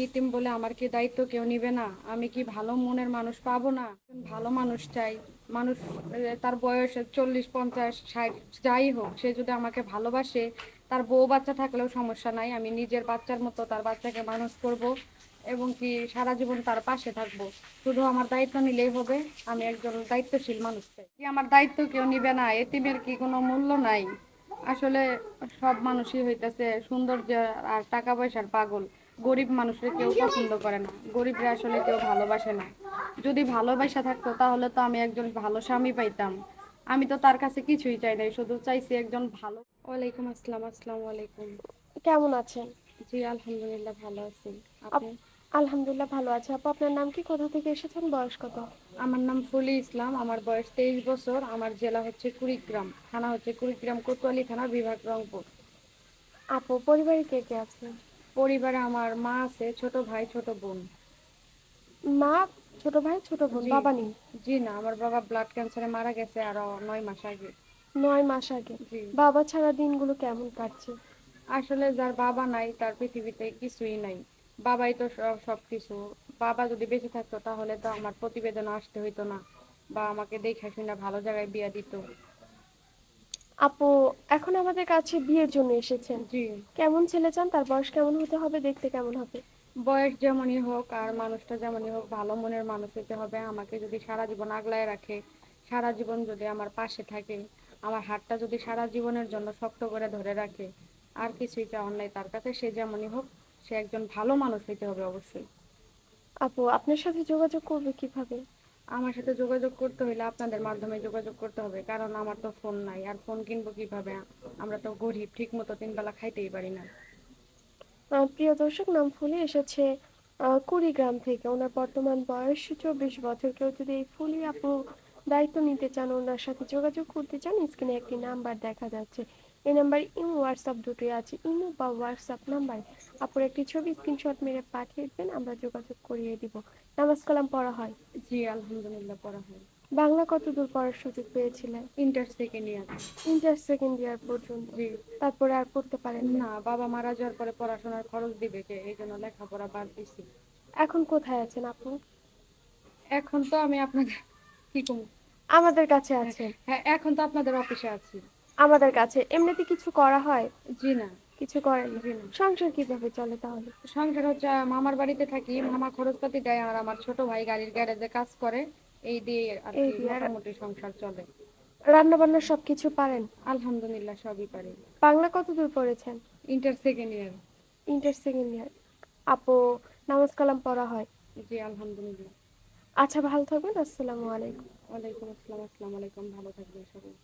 ইতিম বলে আমার কি দায়িত্ব কেউ নিবে না? আমি কি ভালো মনের মানুষ পাবো না? ভালো মানুষ চাই। মানুষ তার বয়স 40 50 60 যাই হোক, সে যদি আমাকে ভালোবাসে, তার বউ বাচ্চা থাকলেও সমস্যা নাই, আমি নিজের বাচ্চার মতো তার বাচ্চাকে মানুষ করব এবং কি সারা জীবন তার পাশে থাকবো। শুধু আমার দায়িত্ব নিলেই হবে। আমি একজন দায়িত্বশীল মানুষ চাই। কি আমার দায়িত্ব কেউ নিবে না? এতিমের কি কোনো মূল্য নাই? আসলে সব মানুষই হইতেছে সৌন্দর্য আর টাকা পয়সার পাগল। গরিব মানুষের কেউ পছন্দ করে না, গরিবরা আসলে কেউ ভালোবাসে না। যদি ভালোবাসা থাকতো তাহলে তো আমি একজন ভালো স্বামী পাইতাম। আমি তো তার কাছে কিছুই চাই নাই, শুধু চাইছি একজন ভালো। ওয়ালাইকুম আসসালাম। আসসালামু আলাইকুম। কেমন আছেন? জি আলহামদুলিল্লাহ ভালো আছি। আপ আপনি? আলহামদুলিল্লাহ ভালো আছি। আপু আপনার নাম কি? কোথা থেকে এসেছেন? বয়স কত? আমার নাম ফুলি ইসলাম, আমার বয়স 23 বছর, আমার জেলা হচ্ছে কুড়িগ্রাম, থানা হচ্ছে কুড়িগ্রাম কোতোয়ালি থানা, বিভাগ রংপুর। আপু পরিবারে কে কে আছে? পরিবারে আমার মা আছে, ছোট ভাই ছোট বোন। মা, ছোট ভাই, ছোট বোন, জি। বাবা নেই? জি না, আমার বাবা ব্লাড ক্যান্সারে মারা গেছে আরো 9 মাস আগে। 9 মাস আগে? জি। বাবা ছাড়া দিনগুলো কেমন কাটছে? আসলে যার বাবা নাই তার পৃথিবীতে কিছুই নাই। বাবাই তো সবকিছু। বাবা যদি বেঁচে থাকতো তাহলে তো আমার প্রতিবেদন আসতে হইতো না, বা আমাকে দেখে শুনে ভালো জায়গায় বিয়া দিত। আপু এখন আমাদের কাছে বিয়ের জন্য এসেছেন। জি। কেমন ছেলে চান? তার বয়স কেমন হতে হবে? দেখতে কেমন হবে? বয়স যেমনই হোক আর মানুষটা যেমনই হোক, ভালো মনের মানুষ হতে হবে। আমাকে যদি সারা জীবন আগলায় রাখে, সারা জীবন যদি আমার পাশে থাকে, আমার হাতটা যদি সারা জীবনের জন্য শক্ত করে ধরে রাখে, আর কিছুই চাওয়ার নাই তার কাছে। সে যেমনই হোক, সে একজন ভালো মানুষ হইতে হবে অবশ্যই। আপু আপনার সাথে যোগাযোগ করবে কিভাবে? আমার সাথে যোগাযোগ করতে হলে আপনাদের মাধ্যমে যোগাযোগ করতে হবে, কারণ আমার তো ফোন নাই, আর ফোন কিনবো কিভাবে? আমরা তো গরিব, ঠিক মতো 3 বেলা খাইতেই পারি না। প্রিয় দর্শক, নাম ফুলি, এসেছে কুড়িগ্রাম থেকে। ওনার বর্তমান বয়স 24 বছর। কেউ যদি এই ফুলি আপু দায়িত্ব নিতে চান, ওনার সাথে যোগাযোগ করতে চান, স্ক্রিনে একটি নাম্বার দেখা যাচ্ছে। এই নাম্বার ইমো হোয়াটসঅ্যাপ দুটোই আছে। ইমো বা হোয়াটসঅ্যাপ নাম্বার আপুর একটি ছবি স্ক্রিনশট মেরে পাঠিয়ে দেবেন, আমরা যোগাযোগ করিয়ে দিব। নামাজ কালাম পড়া হয়? জি আলহামদুলিল্লাহ পড়া হয়। বাংলা কতদূর পড়ার সুযোগ পেয়েছিলেন? Inter second year. Inter second year পর্যন্ত? জি। তারপরে আর পড়তে পারেন নাই? না, বাবা মারা যাওয়ার পরে পড়াশোনার খরচ দিবে কে, এই জন্য লেখাপড়া বাদ দিছি। এখন কোথায় আছেন আপু? এখন তো আমি আপনাদের কি কম। আমাদের কাছে হ্যাঁ। আছেন? হ্যাঁ, এখন তো আপনাদের অফিসে আছি। আমাদের কাছে এমনিতে কিছু করা হয়? জি না। কিছু করেন না? জি না। সংসার কিভাবে চলে তাহলে? সংসার হচ্ছে মামার বাড়িতে থাকি, মামা খরচপাতি দেয়, আর আমার ছোট ভাই গাড়ির গ্যারেজে কাজ করে। এই দিয়ে আর এই কি দিয়ে আর মোটামুটি সংসার চলে। রান্না বান্না সবকিছু পারেন? আলহামদুলিল্লাহ সবই পারি। বাংলা কতদূর পড়েছেন? Inter second year. Inter second year. আপু নামাজ কালাম পড়া হয়? জি আলহামদুলিল্লাহ। আচ্ছা, ভালো থাকবেন। আসসালামু আলাইকুম। ওয়ালাইকুম আসসালাম। আসসালামু আলাইকুম। ভালো থাকবেন সবাই।